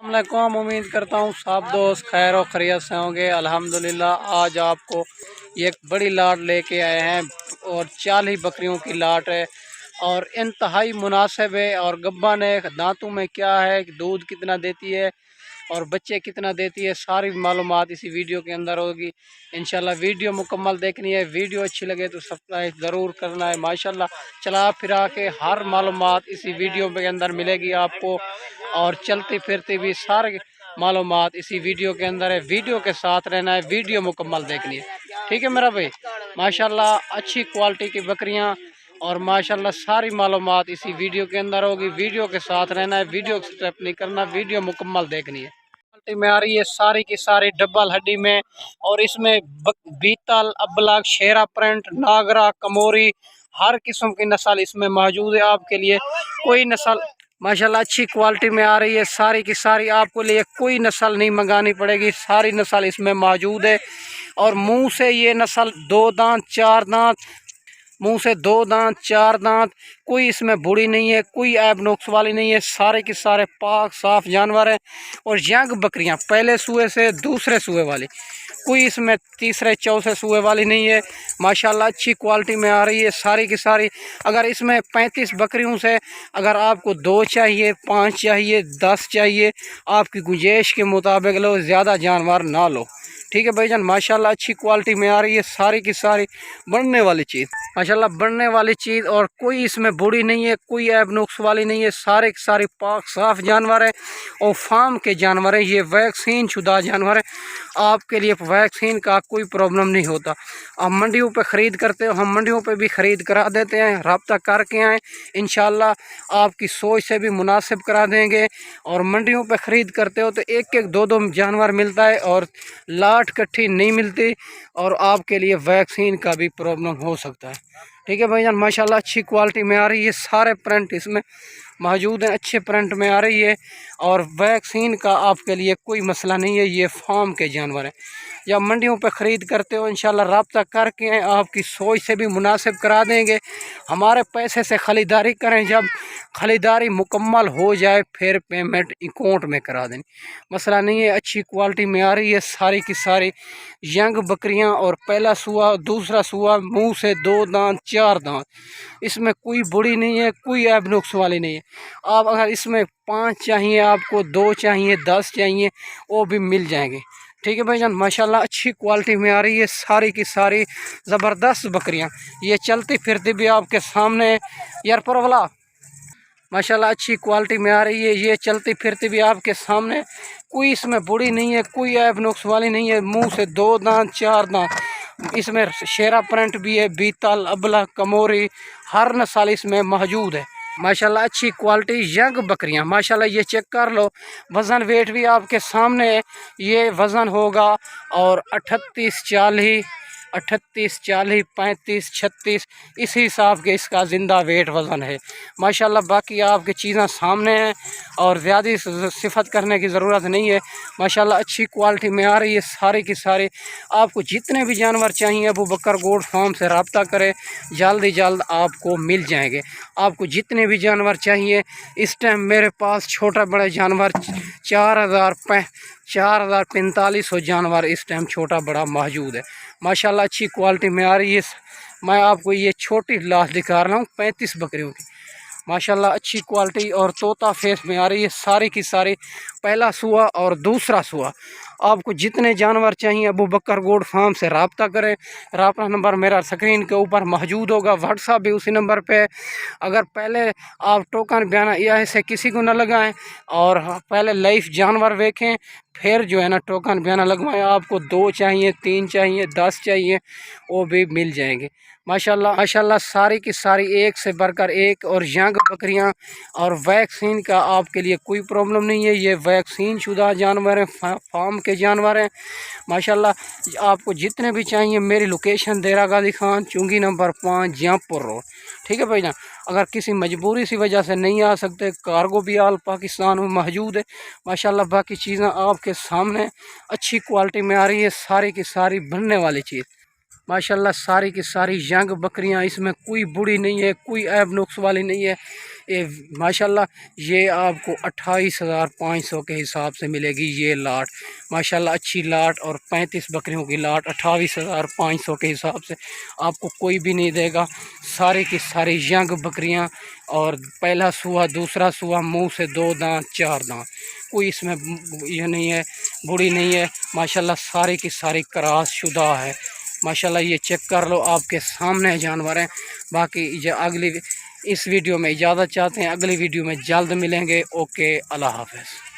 अस्सलामुअलैकुम। उम्मीद करता हूँ सब दोस्त खैर और खैरियत से होंगे। अल्हम्दुलिल्लाह आज आपको एक बड़ी लाट लेके आए हैं और 40 बकरियों की लाट है और इंतहाई मुनासिब है। और गब्बा ने दांतों में क्या है, दूध कितना देती है और बच्चे कितना देती है, सारी मालूमात इसी वीडियो के अंदर होगी। इंशाल्लाह वीडियो मुकम्मल देखनी है। वीडियो अच्छी लगे तो सब्सक्राइब ज़रूर करना है। माशाल्लाह चला फिरा के हर मालूमात इसी वीडियो के अंदर मिलेगी आपको और चलती फिरती भी सारी मालूमात इसी वीडियो के अंदर है। वीडियो के साथ रहना है, वीडियो मुकम्मल देखनी है। ठीक है मेरा भाई। माशाल्लाह अच्छी क्वालिटी की बकरियाँ और माशाल्लाह सारी मालूमात इसी वीडियो के अंदर होगी। वीडियो के साथ रहना है, वीडियो स्टेप नहीं करना, वीडियो मुकम्मल देखनी है। क्वालिटी में आ रही है सारी की सारी डबल हड्डी में और इसमें बीतल, अबलग, शेरा प्रिंट, नागरा, कमोरी हर किस्म की नस्ल इसमें मौजूद है आपके लिए। कोई नस्ल माशाल्लाह अच्छी क्वालिटी में आ रही है सारी की सारी। आपको लिए कोई नस्ल नहीं मंगानी पड़ेगी, सारी नस्ल इसमें मौजूद है। और मुंह से ये नस्ल 2 दांत 4 दांत, मुंह से 2 दांत 4 दांत, कोई इसमें बूढ़ी नहीं है, कोई ऐब नुक्स वाली नहीं है। सारे के सारे पाक साफ जानवर हैं और यंग बकरियां पहले सूए से दूसरे सूए वाली, कोई इसमें तीसरे चौथे सूए वाली नहीं है। माशाल्लाह अच्छी क्वालिटी में आ रही है सारी की सारी। अगर इसमें 35 बकरियों से अगर आपको 2 चाहिए, 5 चाहिए, 10 चाहिए, आपकी गुंजाइश के मुताबिक लो, ज़्यादा जानवर ना लो। ठीक है भाईजान। माशाल्लाह अच्छी क्वालिटी में आ रही है सारी की सारी बढ़ने वाली चीज़, माशाल्लाह बढ़ने वाली चीज़। और कोई इसमें बूढ़ी नहीं है, कोई ऐब नुक्स वाली नहीं है। सारे के सारे पाक साफ जानवर है और फार्म के जानवर हैं। ये वैक्सीन शुदा जानवर है, आपके लिए वैक्सीन का कोई प्रॉब्लम नहीं होता। आप मंडियों पे ख़रीद करते हो, हम मंडियों पे भी ख़रीद करा देते हैं। रब्ता करके आएँ, इंशाल्लाह आपकी सोच से भी मुनासिब करा देंगे। और मंडियों पे ख़रीद करते हो तो एक एक 2 जानवर मिलता है और लाट इकट्ठी नहीं मिलती और आपके लिए वैक्सीन का भी प्रॉब्लम हो सकता है। ठीक है भाईजान। माशाल्लाह अच्छी क्वालिटी में आ रही है, सारे प्रिंट इसमें मौजूद हैं, अच्छे प्रिंट में आ रही है और वैक्सीन का आपके लिए कोई मसला नहीं है। ये फार्म के जानवर हैं। या मंडियों पे ख़रीद करते हो, इंशाल्लाह रब्ता करके आपकी सोच से भी मुनासिब करा देंगे। हमारे पैसे से ख़रीदारी करें, जब ख़रीदारी मुकम्मल हो जाए फिर पेमेंट अकाउंट में करा दें, मसला नहीं है। अच्छी क्वालिटी में आ रही है सारी की सारी यंग बकरियां और पहला सूआ दूसरा सूआ, मुंह से 2 दांत 4 दांत, इसमें कोई बूढ़ी नहीं है, कोई ऐब नुक्स वाली नहीं है। आप अगर इसमें 5 चाहिए, आपको 2 चाहिए, 10 चाहिए, वो भी मिल जाएंगे। ठीक है भाईजान। माशाल्लाह अच्छी क्वालिटी में आ रही है सारी की सारी ज़बरदस्त बकरियां। ये चलती फिरती भी आपके सामने यार परवला, माशाल्लाह अच्छी क्वालिटी में आ रही है। ये चलती फिरती भी आपके सामने, कोई इसमें बूढ़ी नहीं है, कोई ऐब नुक्स वाली नहीं है। मुंह से 2 दांत 4 दांत, इसमें शेरा प्रिंट भी है, बीतल, अबला, कमोरी हर नस्ल इसमें मौजूद है। माशाल्लाह अच्छी क्वालिटी यंग बकरियां। माशाल्लाह ये चेक कर लो, वज़न वेट भी आपके सामने है। ये वज़न होगा और 38 40 38 40 35 36 इसी हिसाब के इसका ज़िंदा वेट वज़न है। माशाल्लाह बाकी आपकी चीज़ें सामने हैं और ज़्यादा सिफत करने की ज़रूरत नहीं है। माशाल्लाह अच्छी क्वालिटी में आ रही है सारी की सारी। आपको जितने भी जानवर चाहिए अबू बकर गोट फार्म से रब्ता करें, जल्द जल्द आपको मिल जाएंगे। आपको जितने भी जानवर चाहिए इस टाइम मेरे पास छोटा बड़ा जानवर 4,045 जानवर इस टाइम छोटा बड़ा मौजूद है। माशाल्लाह अच्छी क्वालिटी में आ रही है। मैं आपको ये छोटी लाश दिखा रहा हूँ 35 बकरियों की। माशाल्लाह अच्छी क्वालिटी और तोता फेस में आ रही है सारी की सारी। पहला सूआ और दूसरा सूआ। आपको जितने जानवर चाहिए अबू बकर गोट फार्म से रब्ता करें। रब्ता नंबर मेरा स्क्रीन के ऊपर मौजूद होगा, व्हाट्सअप भी उसी नंबर पे। अगर पहले आप टोकन बयाना या से किसी को न लगाएं और पहले लाइफ जानवर देखें, फिर जो है ना टोकन बयाना लगवाएं। आपको 2 चाहिए, 3 चाहिए, 10 चाहिए, वो भी मिल जाएंगे। माशाल्लाह माशाल्लाह सारी की सारी एक से बढ़कर एक और यंग बकरियां और वैक्सीन का आपके लिए कोई प्रॉब्लम नहीं है। ये वैक्सीन शुदा जानवर हैं, फार्म के जानवर हैं। माशाल्लाह आपको जितने भी चाहिए, मेरी लोकेशन देरा गाजी खान, चुंगी नंबर 5, जहाँपुर रोड। ठीक है भाईजान। अगर किसी मजबूरी सी वजह से नहीं आ सकते, कार्गो भी आल पाकिस्तान में मौजूद है। माशाल्लाह बाकी चीज़ें आपके सामने अच्छी क्वालिटी में आ रही है सारी की सारी बनने वाली चीज़। माशाल्लाह सारी की सारी यंग बकरियां, इसमें कोई बूढ़ी नहीं है, कोई ऐब नुक्स वाली नहीं है। ये माशाल्लाह ये आपको 28,500 के हिसाब से मिलेगी ये लाट। माशाल्लाह अच्छी लाट और 35 बकरियों की लाट 28,500 के हिसाब से आपको कोई भी नहीं देगा। सारी की सारी यंग बकरियां और पहला सुआ, दूसरा सुआ, मुंह से 2 दांत 4 दांत, कोई इसमें ये नहीं है, बूढ़ी नहीं है। माशाल्लाह सारी की सारी क्रॉस शुदा है। माशाल्लाह ये चेक कर लो, आपके सामने जानवर हैं। बाकी ये अगली इस वीडियो में इजाज़त चाहते हैं, अगली वीडियो में जल्द मिलेंगे। ओके, अल्लाह हाफ़िज़।